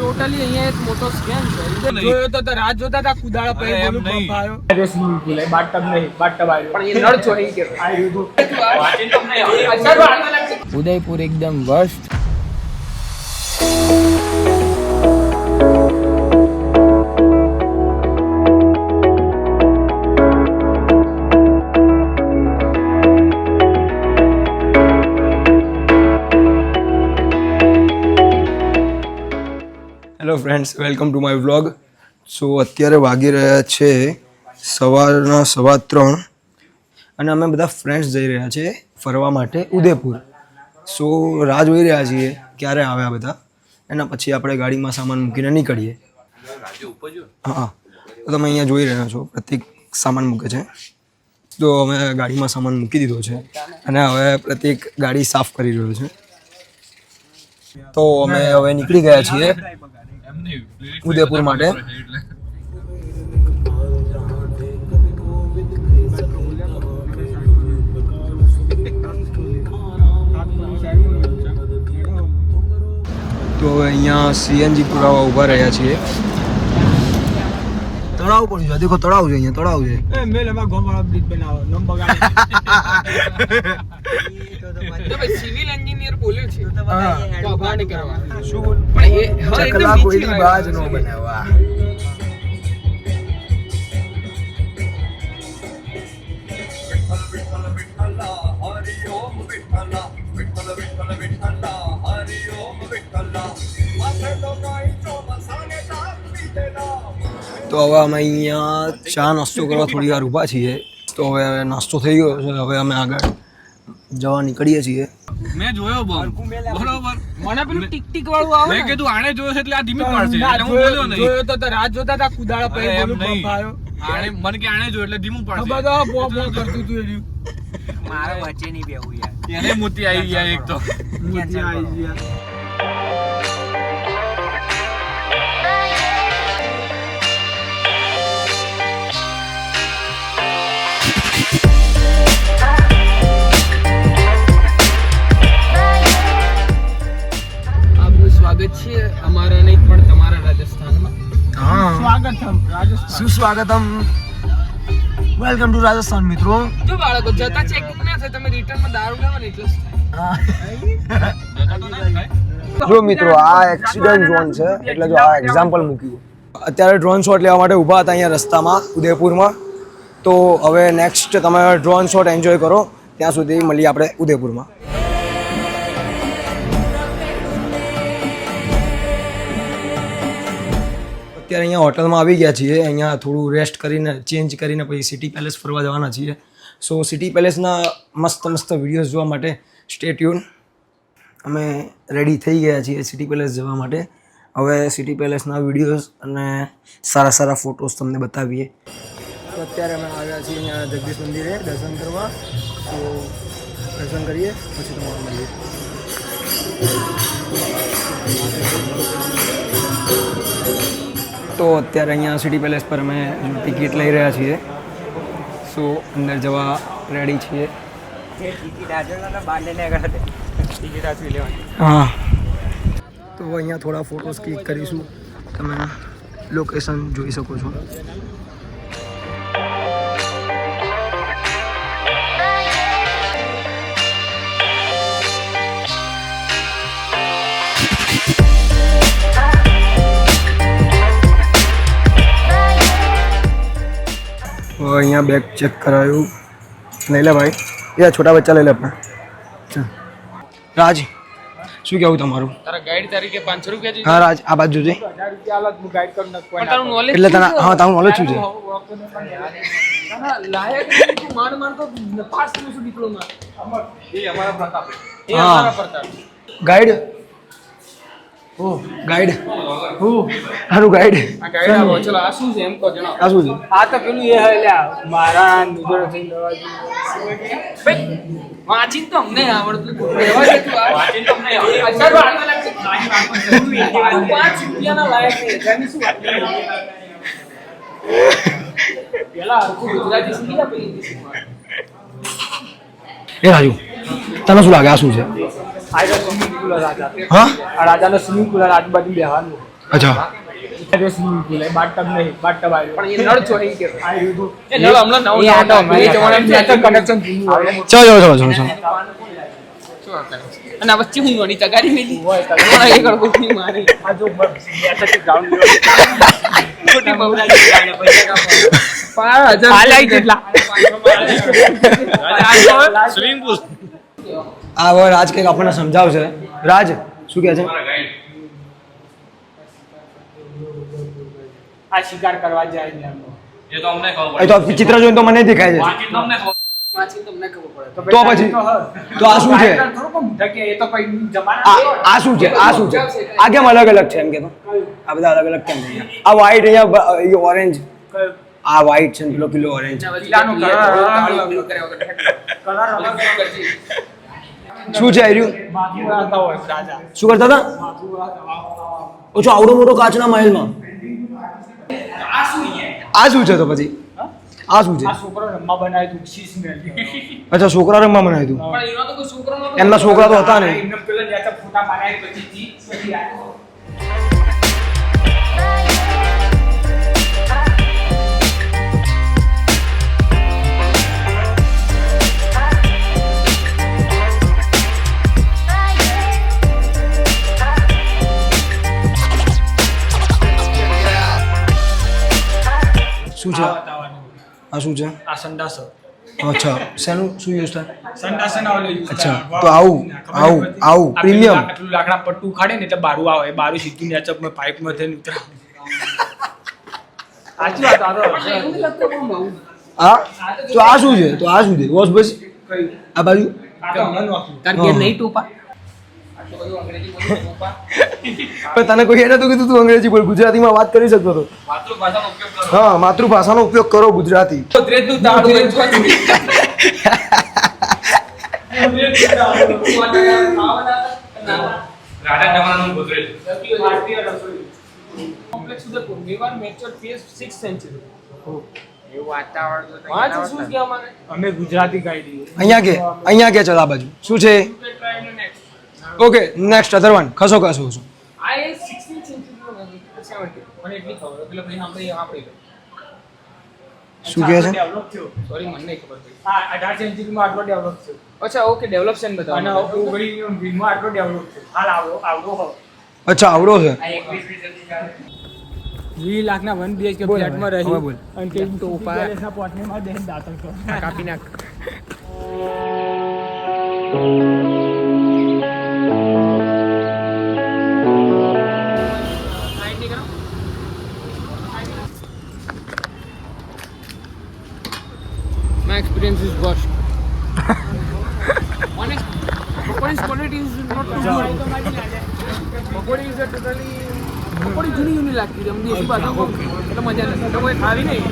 Totally અહીંયા એક મોટો સ્કેમ છે. જોયો તો રાત જોતા હતા કુદાળા પે બોલું ભાયો અરે સ્વિમિંગ પુલ હે બાથટબ નહીં બાથટબ આવ્યો પણ એ નળ ચોરી કે ઉદયપુર એકદમ worst. Hello friends, welcome to my vlog. So અત્યારે વાગી રહ્યા છે સવારના 3:15 અને અમે બધા ફ્રેન્ડ્સ જઈ રહ્યા છીએ ફરવા માટે ઉદયપુર. સો રાહ જોઈ રહ્યા છીએ ક્યારે આવે આ બધા, એના પછી આપણે ગાડીમાં સામાન મૂકીને નીકળીએ. હા, તો તમે અહીંયા જોઈ રહ્યા છો પ્રતિક સામાન મૂકે છે. તો અમે ગાડીમાં સામાન મૂકી દીધો છે અને હવે પ્રતિક ગાડી સાફ કરી રહ્યો છે. તો અમે હવે નીકળી ગયા છીએ ઉદયપુર માટે. તો હવે અહીંયા સીએનજી પુરાવા ઊભા રહ્યા છીએ. તળાવ પડ્યું છે, દેખો તળાવ છે, અહીંયા તળાવ છે. એ મેલ એમાં ગોમાળા બ્રિજ બનાવો નંબર ગાડી સિવિલ એન્જિનિયર બોલ્યો છે તો આભાર કરવા શું બોલ પણ એ ચકલા કોઈની બાજ નો બનાવવા. તો હવે અમે અહીંયા ચા નાસ્તો કરવા થોડી વાર ઊભા છીએ. તો હવે નાસ્તો થઈ ગયો છે, હવે અમે આગળ જવા નીકળીએ છીએ. મેં જોયો બોમ્બ બરોબર. મને પેલું ટીક ટીક વાળું આવે મેં કીધું આણે જોયો છે એટલે આ ધીમી પાડશે એટલે હું બોલ્યો નહીં. જોયો તો રાત જોતા હતા કુદાળા પે એમ બોલું નહીં. ભાયો આણે મને કે આણે જોયો એટલે ધીમું પાડશે. બધા બો બો કરતું હતું એનું. મારા વચ્ચે નહીં બેહું યાર એને મોતી આવી ગયા એક તો. મોતી આવી ગયા. સ્વાગત છે અમારા નહીં પણ તમારા રાજસ્થાનમાં. હા, સ્વાગતમ રાજસ્થાન સુસ્વાગતમ. વેલકમ ટુ રાજસ્થાન મિત્રો. જો બાળકો જતા ચેકિંગ ના થાય, તમે રિટર્નમાં દારૂ લેવા ને એટલે જો મિત્રો, આ એક્સિડન્ટ ઝોન છે એટલે જો આ એક્ઝામ્પલ મૂક્યું. અત્યારે ડ્રોન શોટ લેવા માટે ઊભા હતા અહીંયા રસ્તામાં ઉદયપુરમાં. તો હવે નેક્સ્ટ તમે ડ્રોન શોટ એન્જોય કરો, ત્યાં સુધી મળીએ આપણે ઉદયપુરમાં. અત્યારે અહીંયા હોટલમાં આવી ગયા છીએ. અહીંયા થોડું રેસ્ટ કરીને ચેન્જ કરીને પછી સિટી પેલેસ ફરવા જવાના છીએ. સો સિટી પેલેસના મસ્ત મસ્ત વિડીયોઝ જોવા માટે સ્ટે ટ્યુન. અમે રેડી થઈ ગયા છીએ સિટી પેલેસ જવા માટે. હવે સિટી પેલેસના વિડીયોઝ અને સારા સારા ફોટોઝ તમને બતાવીએ. તો અત્યારે અમે આવ્યા છીએ અહીંયા જગદીશ મંદિરે દર્શન કરવા. તો દર્શન કરીએ પછી તમારું મળીએ. તો અત્યારે અહીંયા સિટી પેલેસ પર અમે ટિકિટ લઈ રહ્યા છીએ. સો અંદર જવા રેડી છીએ. ટિકિટ આજના બાંધે ને આગળ ટિકિટ આપી લેવાની. હા, તો અહીંયા થોડા ફોટોઝ ક્લિક કરીશું. તમે લોકેશન જોઈ શકો છો. અહીંયા બેગ ચેક કરાયું. લઈ લે ભાઈ, યા છોટા બચ્ચા લઈ લે આપણા. રાજ, શું કહેવું તમારું? તારા ગાઈડ તરીકે 500 રૂપિયા હા રાજ, આ બાજુ જોજે. હું ગાઈડ કરું ને કોઈ તારું નોલેજ એટલે તને હા તારું નોલેજ શું છે? લાયક તું માંડ તો પાસ થયું છું ડિપ્લોમા. એ અમારા પ્રતાપ. એ અમારા પ્રતાપ. ગાઈડ. ઓ ગાઈડ. હારું ગાઈડ. આ ગાઈડ આવો. ચલો આ શું છે એમ કહો જણાવો. આ શું છે? આ તો પેલું એ હે લ્યા મારા નિજર થઈ દવાજી વાંચીને તો અમને આવડતું રહેવા દે તું. વાંચીને તો અમને આવડે. અચ્છા તો આટલા લાગશે. તું 5 રૂપિયાના લાયક નહીં. તેની શું વાત કરી? પેલા હરખું ગુજરાતી શીખી લે પેલી એ રાજુ, તને શું લાગે આ શું છે? આ સ્વિમિંગ પુલ રાજા હા, આ રાજાનો સ્વિમિંગ પુલ આજુબાજુ બેહવાનું અચ્છા સ્વિમિંગ પુલ એ બાથટબ નહીં બાથટબ આવ્યું પણ એ નળ છો એ કે આવ્યું હતું. એ નળ હમણાં નવું એ આટો નવું એ જમાનામાં મેં કનેક્શન જૂનું આવે ચલો ચલો ચલો ચલો શું કરે? અને આ વચ્ચે હું નોની તગારી મેલી હમણાં એક અડગોથી મારી આ જો બેઠક ગ્રાઉન્ડ મોટી બહુરાજી હાલ આવી જેટલા સ્વિમિંગ પુલ આ હવે રાજ કંઈક આપણને સમજાવશે રાજ શું કહે છે આ શિકાર કરવા જાય ને એમ. એ તો અમને ખબર એ તો ચિત્ર જોઈને તો મને દેખાય છે બાકી તમને ખબર વાંચી તમને ખબર પડે તો પછી તો આ શું છે થોડું કોમ ઢકે એ તો કઈ જમાના આ શું છે આ શું છે આ કેમ અલગ અલગ છે એમ કે તો આ બધા અલગ અલગ કેમ છે આ વ્હાઈટ અહીંયા ઓરેન્જ આ વ્હાઈટ છે ને પેલો કિલો ઓરેન્જ પીલાનો કલર શું છે આર્યું માથું આવતા હોય રાજા શું કરતા હતા ઓછો આવડો મોટો કાચના મહેલમાં આ શું છે તો પછી આ શું છે આ છોકરો રમવા બનાવ્યું હતું શીશ ને અચ્છા છોકરા રમવા બનાવ્યું હતું પણ એનો તો કોઈ છોકરો નતો એમના છોકરા તો હતા ને એમને પેલા જ્યાં ફોટા પાડ્યા પછી આવ્યો શું છે આ શું છે આ સંડાસ અચ્છા શેનું શું યુઝ થાય સંડાસ ના ઓલે use અચ્છા, થાય. તો આવું, ખબર આવું, નથી. આવું, આ premium. પેલું આટલું લાકડા પટ્ટું ખાડે ને એટલે બારું આવે એ બારું સીધું નેચપમાં પાઇપમાં થઈને ઉતરે સાચી વાત આ તો એવું નથી લાગતું પણ બહુ આ તો આ શું છે તો આ શું છે વોશ બસ કયું? આ બાજુ આ તો હમણાં નોખ્યું. તાર ઘેર નહીં ટોપા આટલું બધું અંગ્રેજી બોલું ટોપા પણ તને કોઈ એને તો કીધું તું અંગ્રેજી બોલ ગુજરાતીમાં વાત કરી શકતો હતો માતૃભાષાનો ઉપયોગ કરો હા માતૃભાષાનો ઉપયોગ કરો ગુજરાતી ગોદરેજનું તાળું એ જોઈ રાજા જમાનાનું ગોદરેજ ભારતીય રસોઈ. Complex Udaipur Mewar mature phase 6 century એવું વાતાવરણ તો વાંચ શું કે અમારે અમે ગુજરાતી ગાઈ દઈએ અહીંયા કે ચલ આ બાજુ શું છે ઓકે નેક્સ્ટ અધર વન ખસો ખસો ખસો આ એ 16 સેન્ચુરીનો નથી 70 મને એટલી ખબર પેલો ભાઈ આપણે આપણે શું કહે છે ડેવલપ થયો. સોરી મને નહીં ખબર પડી આ 18 સેન્ચુરીમાં આટલો ડેવલપ થયો અચ્છા ઓકે ડેવલપશન અને બતાવો 1920માં આટલો ડેવલપ થયો હાલ આવડો હોય અચ્છા આવડો છે 20 લાખના 1 BHK બોલ ફ્લેટમાં હવે, રહી હવે બોલ. અને તે ટોપા બેલેન્સના પોટને માં દેન દાતલ કરો કાપી નાખ My experience is worst. Honest, Pakodi's quality is not too good. Pakodi is a totally પકોડી જૂની લાગતી હતી. અમને દેશી ભાષામાં એટલે મજા નથી. તો કોઈ ખાવી નહીં.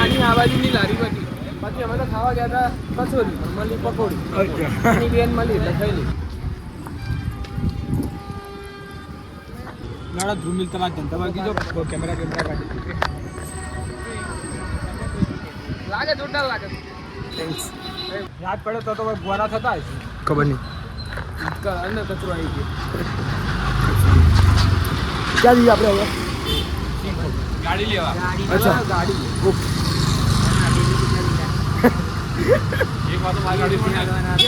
આની આ બાજુની લારી બધી. બાકી અમે તો ખાવા ગયા હતા કચોરી, મળી પકોડી. એની બેન મળી એટલે ખાઈ લીધી. નાડા ધ્રુમિલ તમારા ધંધામાં કીધો કેમેરા કાઢી લાગે જોરદાર લાગે. યાદ પડે તો ભાઈ ભુવાના થતા હશે ખબર નહીં અંદર કચરો આવી ગયો. ક્યાં જઈએ આપણે હવે ગાડી લેવા. અચ્છા. ગાડી. એક વાર તો મારી ગાડી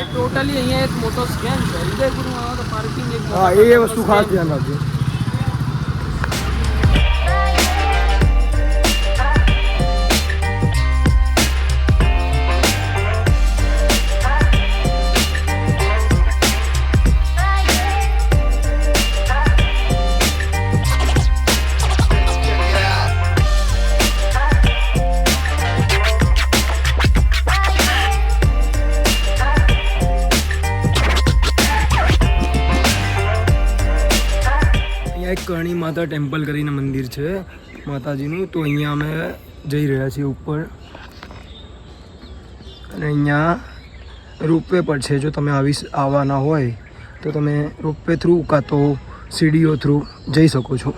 એ ટોટલી અહીંયા એક મોટો સ્કેમ છે. ઉદયપુરમાં આવો તો પાર્કિંગ એક હા એ વસ્તુ ખાસ ધ્યાન રાખજો એક કરણી માતા ટેમ્પલ કરીને મંદિર છે માતાજીનું તો અહીંયા અમે જઈ રહ્યા છીએ ઉપર અને અહીંયા રોપવે પર છે જો તમે આવવાના હોય તો તમે રોપવે થ્રુ કાં તો સીડીઓ થ્રુ જઈ શકો છો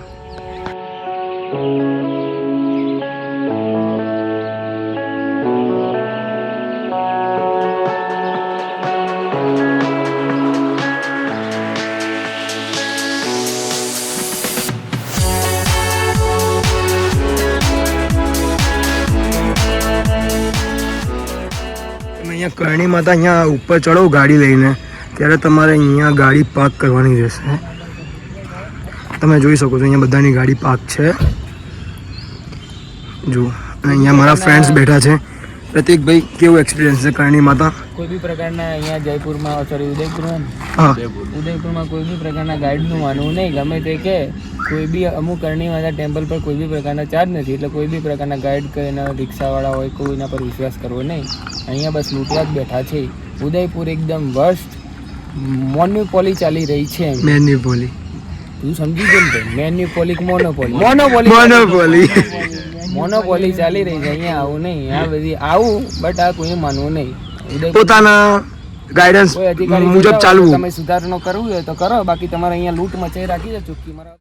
અહીંયા કરણી માતા અહીંયા ઉપર ચડો ગાડી લઈને ત્યારે તમારે અહીંયા ગાડી પાર્ક કરવાની રહેશે. તમે જોઈ શકો છો અહીંયા બધાની ગાડી પાર્ક છે. જો અને અહીંયા મારા ફ્રેન્ડ્સ બેઠા છે. પ્રતિકભાઈ કેવું એક્સપિરિયન્સ છે કરણી માતા? કોઈ બી પ્રકારના અહીંયા જયપુરમાં સોરી ઉદયપુરમાં હા ઉદયપુરમાં કોઈ બી પ્રકારના ગાઈડનું માનવું નહીં. ગમે તે કે કોઈ બી અમુક કરણી માતા ટેમ્પલ પર કોઈ બી પ્રકારના ચાર્જ નથી. એટલે કોઈ બી પ્રકારના ગાઈડ કે એના રિક્ષાવાળા હોય કોઈના પર વિશ્વાસ કરવો નહીં. અહીંયા બસ લૂંટવા જ બેઠા છે. ઉદયપુર એકદમ વર્સ્ટ મોનોપોલી ચાલી રહી છે. મેન્યુપોલી તું સમજી ગયો ને? મેન્યુપોલી મોનોપોલી ચાલી રહી છે. અહીંયા આવું નહીં. આ બધી આવું બટ આ કોઈ માનવું નહીં. પોતાના ગાઈડન્સ કોઈ અધિકારી મુજબ ચાલવું. તમે સુધારણો કરવું હોય તો કરો. બાકી તમારે અહીંયા લૂંટ મચાઈ રાખી છે ચોખ્ખી મારા